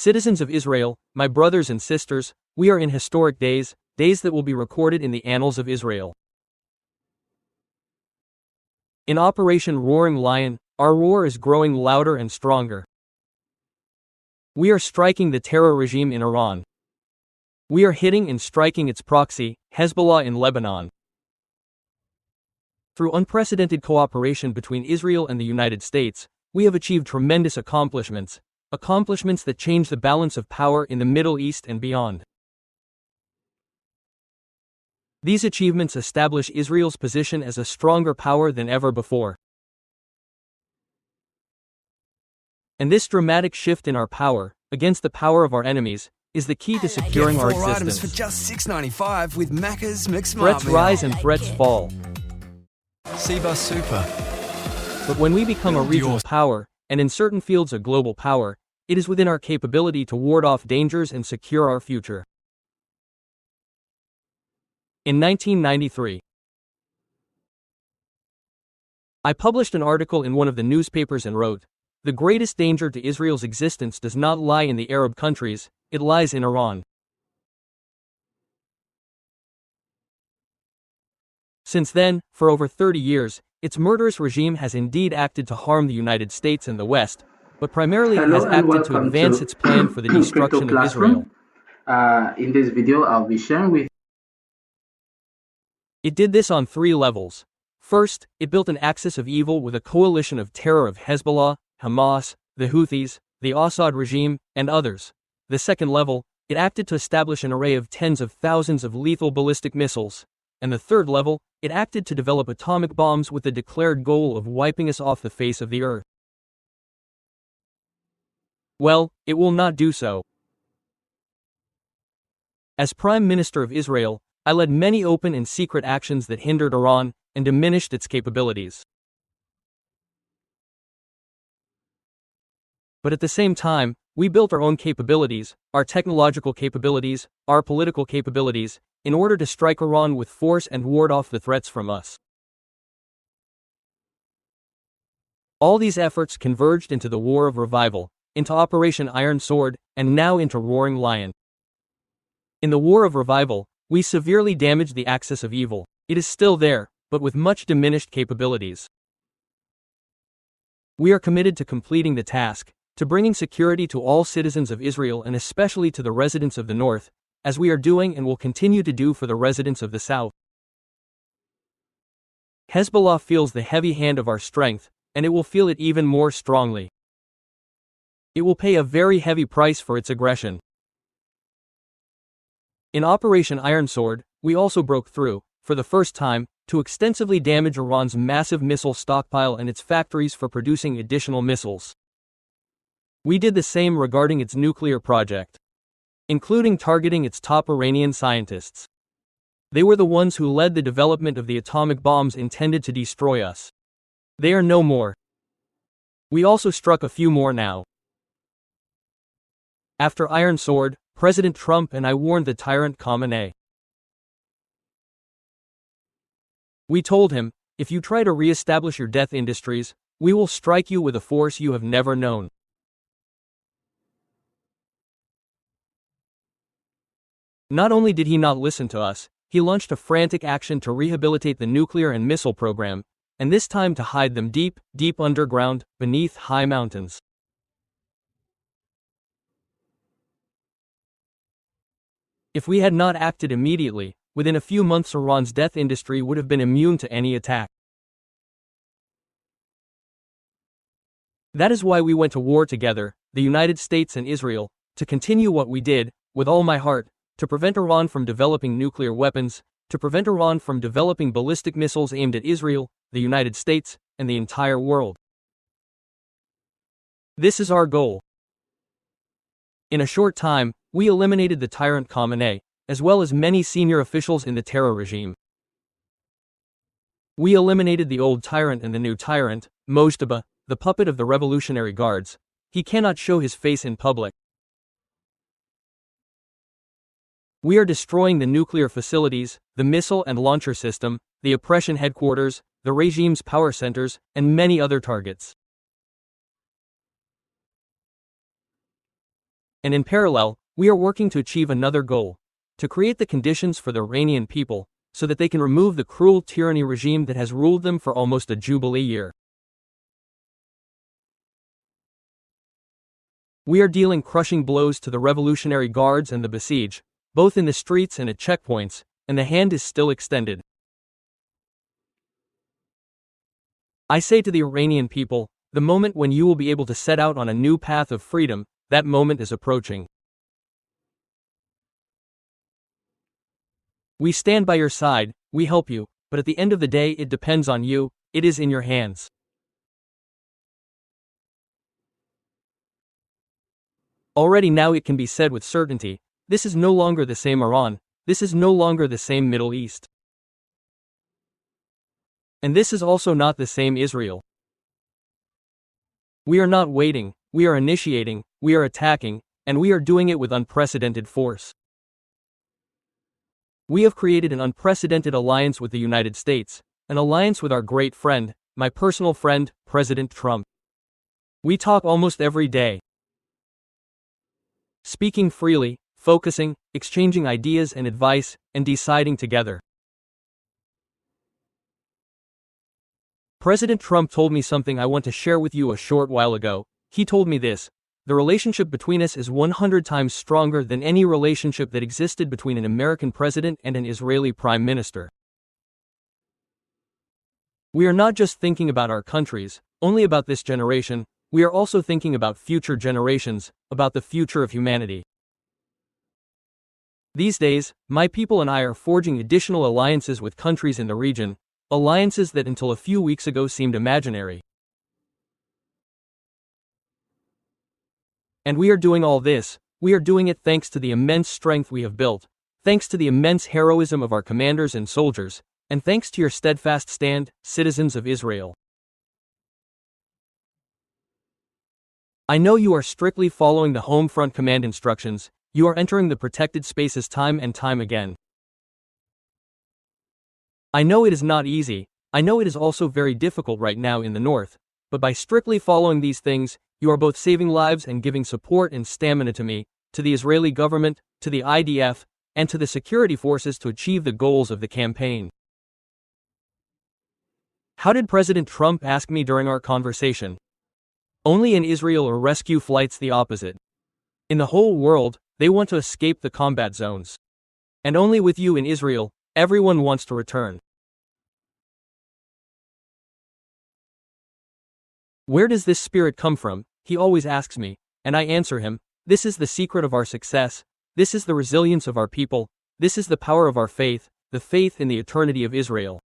Citizens of Israel, my brothers and sisters, we are in historic days, days that will be recorded in the annals of Israel. In Operation Roaring Lion, our roar is growing louder and stronger. We are striking the terror regime in Iran. We are hitting and striking its proxy, Hezbollah in Lebanon. Through unprecedented cooperation between Israel and the United States, we have achieved tremendous accomplishments that change the balance of power in the Middle East and beyond. These achievements establish Israel's position as a stronger power than ever before. And this dramatic shift in our power, against the power of our enemies, is the key to securing our existence. Items for just $6.95 with Macca's McSmart Threats meal. rise and threats fall. Seabus Super. But when we become a regional power, and in certain fields a global power, it is within our capability to ward off dangers and secure our future. In 1993, I published an article in one of the newspapers and wrote, "The greatest danger to Israel's existence does not lie in the Arab countries, it lies in Iran." Since then, for over 30 years, its murderous regime has indeed acted to harm the United States and the West, but primarily it has acted to advance its plan for the destruction of Israel. In this video, I'll be sharing with It did this on 3 levels. First, it built an axis of evil with a coalition of terror of Hezbollah, Hamas, the Houthis, the Assad regime, and others. The second level, it acted to establish an array of tens of thousands of lethal ballistic missiles. And the third level, it acted to develop atomic bombs with the declared goal of wiping us off the face of the earth. Well, it will not do so. As Prime Minister of Israel, I led many open and secret actions that hindered Iran and diminished its capabilities. But at the same time, we built our own capabilities, our technological capabilities, our political capabilities, in order to strike Iran with force and ward off the threats from us. All these efforts converged into the War of Revival, into Operation Iron Sword, and now into Roaring Lion. In the War of Revival, we severely damaged the axis of evil. It is still there, but with much diminished capabilities. We are committed to completing the task, to bringing security to all citizens of Israel and especially to the residents of the North, as we are doing and will continue to do for the residents of the South. Hezbollah feels the heavy hand of our strength, and it will feel it even more strongly. It will pay a very heavy price for its aggression. In Operation Iron Sword, we also broke through, for the first time, to extensively damage Iran's massive missile stockpile and its factories for producing additional missiles. We did the same regarding its nuclear project, including targeting its top Iranian scientists. They were the ones who led the development of the atomic bombs intended to destroy us. They are no more. We also struck a few more now. After Iron Sword, President Trump and I warned the tyrant Khamenei. We told him, if you try to re-establish your death industries, we will strike you with a force you have never known. Not only did he not listen to us, he launched a frantic action to rehabilitate the nuclear and missile program, and this time to hide them deep, deep underground, beneath high mountains. If we had not acted immediately, within a few months Iran's death industry would have been immune to any attack. That is why we went to war together, the United States and Israel, to continue what we did, with all my heart, to prevent Iran from developing nuclear weapons, to prevent Iran from developing ballistic missiles aimed at Israel, the United States, and the entire world. This is our goal. In a short time, we eliminated the tyrant Khamenei, as well as many senior officials in the terror regime. We eliminated the old tyrant and the new tyrant, Mojtaba, the puppet of the Revolutionary Guards. He cannot show his face in public. We are destroying the nuclear facilities, the missile and launcher system, the oppression headquarters, the regime's power centers, and many other targets. And in parallel, we are working to achieve another goal: to create the conditions for the Iranian people, so that they can remove the cruel tyranny regime that has ruled them for almost a jubilee year. We are dealing crushing blows to the Revolutionary Guards and the besieged, both in the streets and at checkpoints, and the hand is still extended. I say to the Iranian people, the moment when you will be able to set out on a new path of freedom, that moment is approaching. We stand by your side, we help you, but at the end of the day it depends on you, it is in your hands. Already now it can be said with certainty, this is no longer the same Iran, this is no longer the same Middle East. And this is also not the same Israel. We are not waiting, we are initiating, we are attacking, and we are doing it with unprecedented force. We have created an unprecedented alliance with the United States, an alliance with our great friend, my personal friend, President Trump. We talk almost every day. Speaking freely, focusing, exchanging ideas and advice, and deciding together. President Trump told me something I want to share with you a short while ago. He told me this: the relationship between us is 100 times stronger than any relationship that existed between an American president and an Israeli prime minister. We are not just thinking about our countries, only about this generation, we are also thinking about future generations, about the future of humanity. These days, my people and I are forging additional alliances with countries in the region, alliances that until a few weeks ago seemed imaginary. And we are doing all this, we are doing it thanks to the immense strength we have built, thanks to the immense heroism of our commanders and soldiers, and thanks to your steadfast stand, citizens of Israel. I know you are strictly following the home front command instructions, you are entering the protected spaces time and time again. I know it is not easy, I know it is also very difficult right now in the north, but by strictly following these things, you are both saving lives and giving support and stamina to me, to the Israeli government, to the IDF, and to the security forces to achieve the goals of the campaign. How did President Trump ask me during our conversation? Only in Israel are rescue flights the opposite. In the whole world, they want to escape the combat zones. And only with you in Israel, everyone wants to return. Where does this spirit come from? He always asks me, and I answer him, this is the secret of our success, this is the resilience of our people, this is the power of our faith, the faith in the eternity of Israel.